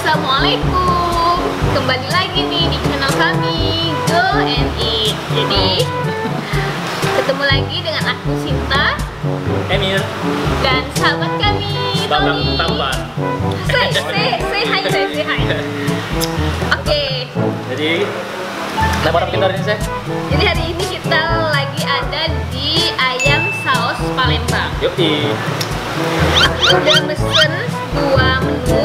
Assalamualaikum. Kembali lagi nih di channel kami Go and Eat. Jadi ketemu lagi dengan aku Sinta, Emil, dan sahabat kami Tony. Say hi. Oke. Jadi kenapa orang pintar ini, Jadi hari ini kita lagi ada di ayam saus Palembang. Yuki. Aku udah mesen 2 menu.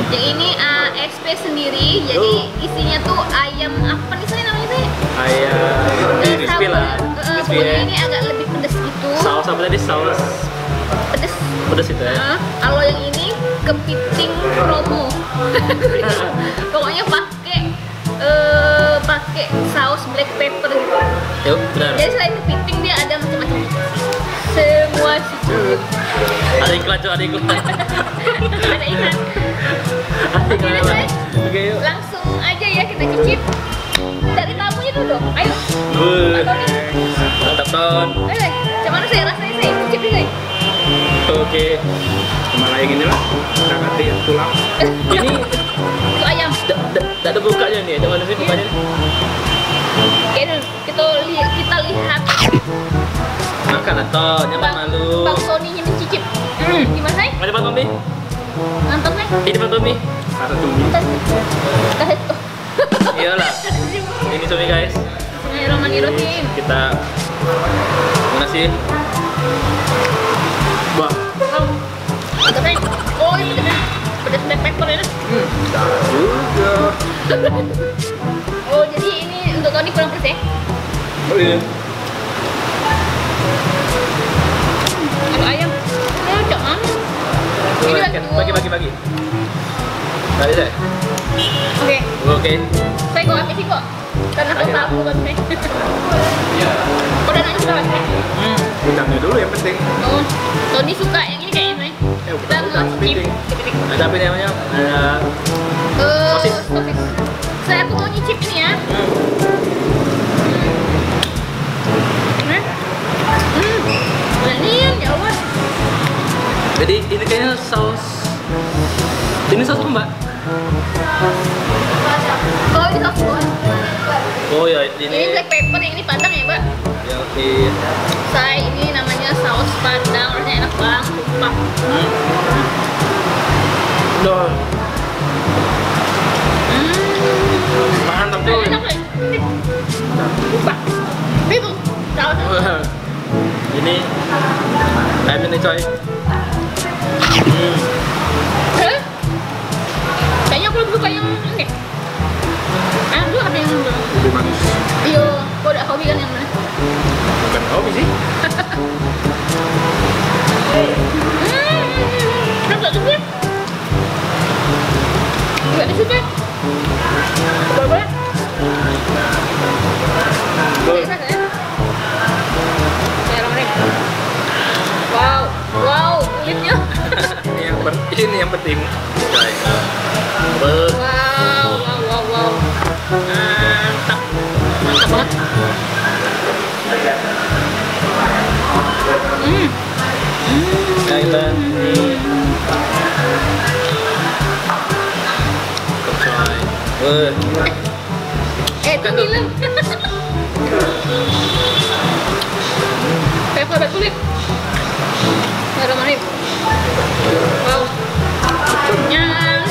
Yang ini ASP sendiri. Jadi isinya tuh ayam apa nih saya namanya sih? Ayam crispy lah. Crispy Pokoknya ya. ini agak lebih pedes gitu. Saus apa tadi? Saus Pedes. pedas itu ya. Kalau yang ini kepiting promo. Pokoknya pakai saus black pepper gitu. Yuk, benar. Jadi selain kepiting dia ada macam-macam. Semua seafood. Ada iklan tuh, ada iklan. Ada ikan. Ada iklan Jadi apa? saya Oke, yuk. langsung aja ya kita cicip. Dari tamunya dulu dong. Ayo. Pak Tony. Mantap, Ton. Ayo, cuman saya rasanya saya cicip dulu. Oke. Malah yang ini lah, kita ganti tulang. Ini Itu ayam. tak ada bukanya nih, ada mana sih bukanya? Oke, kita lihat Makan lah, Ton. Jangan malu. Bang Tony ini cicip. Gimana sih? Ada Pak Tommy? Mantap nih. Ini Pak Tommy. Kata tunggu. Iyalah. Ini Tommy, guys. Bismillahirrahmanirrahim. Kita mana sih? Wah, Mantap nih. Oh, ini pedas black pepper ya. juga. Oh, jadi ini untuk Tony kurang pedas ya? Oh iya. Ada ayam. Oh, jangan. Ini lagi Bagi. Tadi deh. Oke. Oke. Saya kok habis sih kok. Karena aku tahu kan saya. Udah nanya sudah habis. Udangnya dulu yang penting. Oh, Tony suka yang ini kayaknya nih. Kita udang mau cicip. kepiting. Ada apa namanya? Ada Sosis. sosis. Aku mau nyicip ini ya. Ini ya Allah. Jadi ini kayaknya saus. Ini saus apa, Mbak? Oh, ini saus buah. Oh ya, Ini ini. black pepper, yang ini padang ya, Mbak. Ya, oke. Saya ini namanya saus padang, rasanya enak banget, sumpah. Loh. Mantap tuh. Enak nih. Sumpah. Itu sausnya. Wah. Ini ayam ini coy. Eh? Kayaknya aku lebih suka yang ini. Dulu ada yang Lebih manis. iya, kok udah hobi kan yang mana? Bukan hobi sih. Enggak suka. Enggak disuka. Boleh. Boleh. Wow, kulitnya. Ini yang penting. Wow. Mantap banget. Thailand nih. Coy. Itu bilang. Kayak sahabat kulit. Ada manis. Wow. Nyang.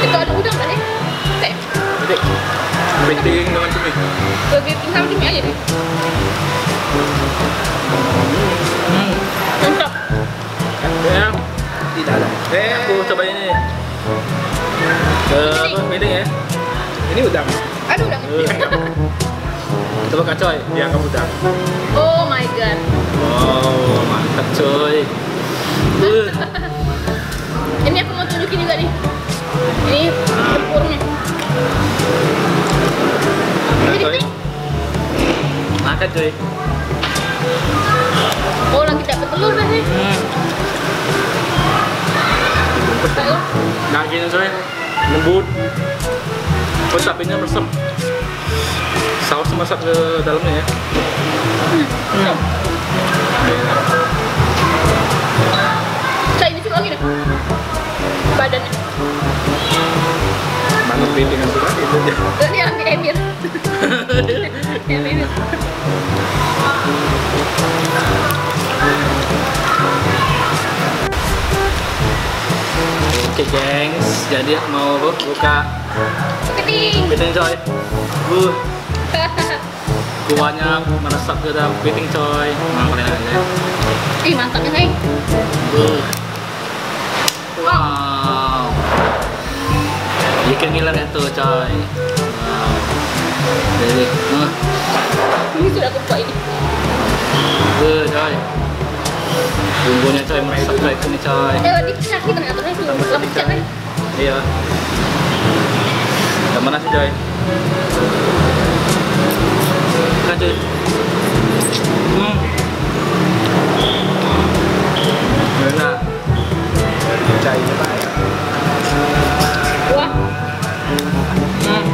Itu ada udang nggak sih? Kayak Kepiting dengan cumi. kepiting sama cumi aja deh. Mantap. Ya, Tidak ada. aku coba ini. Meeting ya. Ini udang. Ada udang. Coba Kak Coy. Ya, kamu udang. Oh my god. Wow, mantap coy. Ini aku mau tunjukin juga nih. Ini tempurnya. Nah, Ini coy. nih. Makan coy. Oh, lagi dapat telur nih. Ayo. Daging coy. Lembut. Wasabinya meresap. Saus masak ke dalamnya ya. Saya ini suka lagi deh. Badannya. Mana piringan suka itu dia. Ini yang Emir. Emir. Oke gengs, jadi mau buka piting coy. Kuahnya meresap ke dalam piting coy. Nah, kalian aja. Ih, mantapnya say. Wow. Bikin ngiler itu coy. Wow. Jadi, Ini sudah aku buka ini. coy. Bumbunya coy meresap kayak ini coy. Di kaki ternyata itu lebih cepat. Iya. Tambah nasi coy. Kan coy. Enak. Cainya Pak. Wah.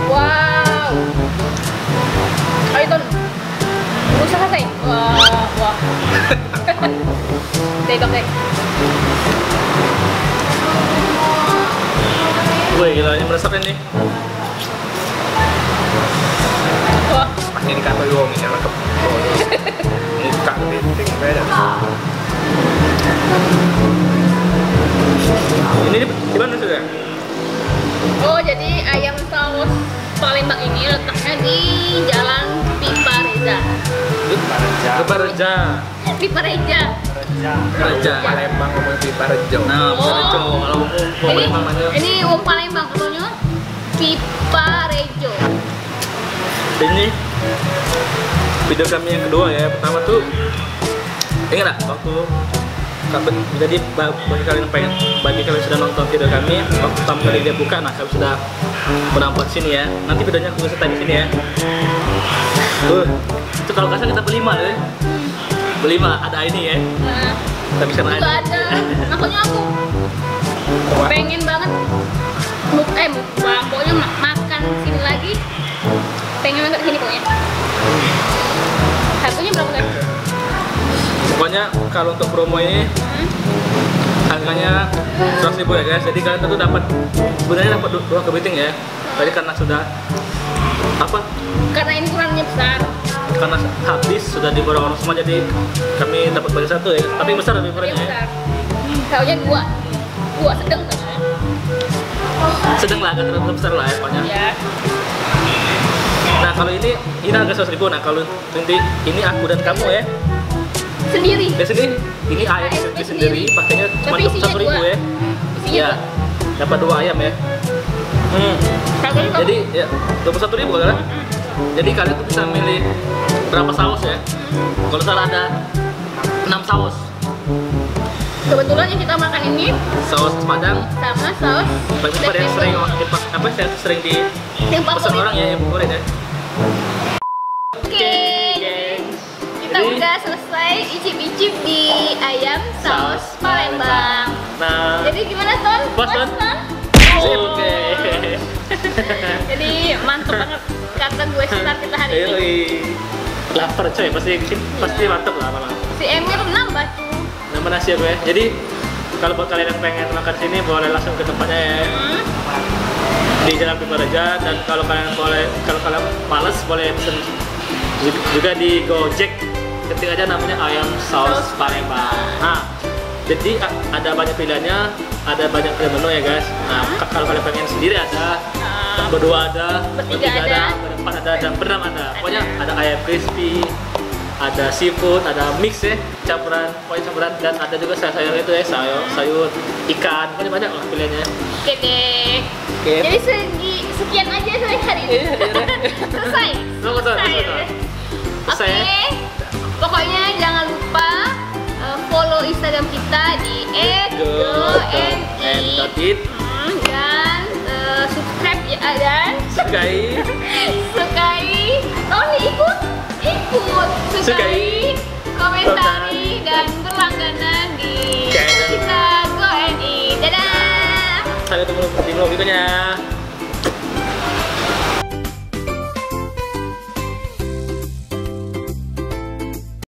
Wow. Ayo Ton. Usaha say. Wah. Tengok deh. Wih, gila ini meresap ini. Wah. Ini di kantor gua minyak lengkap. Ini buka ke piting beda. Ini di mana sudah? Oh, jadi ayam saus Palembang ini letaknya di Jalan Pipa Reza. Pipa Reja. Pipa Reza. Reja. Palembang ngomong Pipa Rejo. Nah, Pipa Rejo. Kalau Palembang namanya. Ini wong Palembang katanya Pipa Rejo. Ini video kami yang kedua ya. Pertama tuh ingat nggak waktu jadi bagi kalian sudah nonton video kami waktu pertama kali dia buka, nah kami sudah menampak sini ya. Nanti videonya aku sertai di sini ya. Itu kalau kasar kita berlima ya. Berlima ada ini ya. Nah, Kita bisa naik. juga ada. Makanya aku pengen banget mukbang. Pokoknya makan sini lagi. Pengen banget sini pokoknya. Harganya berapa guys? Pokoknya kalau untuk promo ini harganya 100.000 ya guys. Jadi kalian tentu dapat sebenarnya dapat dua kepiting ya. Tadi karena sudah apa? Karena ini ukurannya besar. Karena habis sudah diborong orang semua, jadi kami dapat bagi satu ya. Tapi besar lebih Ini ukurannya ya. besar. Kayaknya dua sedang saja. Sedang lah, agak terlalu besar lah ya pokoknya. Ya. Nah kalau ini harga 100.000. Nah kalau nanti ini aku dan kamu ya. Sendiri. Di sini ini ayam sendiri, pakainya cuma Tapi isinya 1.000 dua. ya. Isinya Iya. Dapat 2 ayam ya. Harganya berapa? Jadi ya 21.000 kan? Jadi kalian tuh bisa milih berapa saus ya. Kalau salah ada 6 saus. Kebetulan yang kita makan ini Saus Padang. sama saus Bagi pada yang sering sering di yang pesan favorit. orang ya yang favorit ya. Oke, kita Jadi- udah selesai icip-icip di ayam saus Palembang. Nah, Jadi gimana Ton? Puas, Ton? Ton? oke. Jadi mantep banget kata gue start kita hari ini. Yoi. Lapar coy, pasti mantep lah malah. Si Emir nambah tuh. Nama nasi ya gue. Jadi kalau buat kalian yang pengen makan sini boleh langsung ke tempatnya ya. Di Jalan Pipa Reja. Dan kalau kalian males boleh pesen juga di Gojek. Ketik aja namanya ayam saus Palembang. Nah, jadi ada banyak pilihannya, ada banyak pilihan menu ya guys. Nah, kalau kalian pengen sendiri ada, berdua ada, Bertiga ada. berempat ada, dan berenam ada. Pokoknya ada ayam crispy, ada seafood, ada mix ya, campuran, pokoknya campuran, dan ada juga sayur itu ya, sayur ikan, pokoknya banyak lah pilihannya. Oke deh. Oke. Jadi sekian aja hari ini. Selesai. Betul. Oke. Selesai. Pokoknya jangan lupa follow Instagram kita di @goni dan subscribe ya dan Sukai. ikut sukai, komentari dan berlangganan di Channel kita GoNI. Dadah. Sampai ketemu di vlog berikutnya.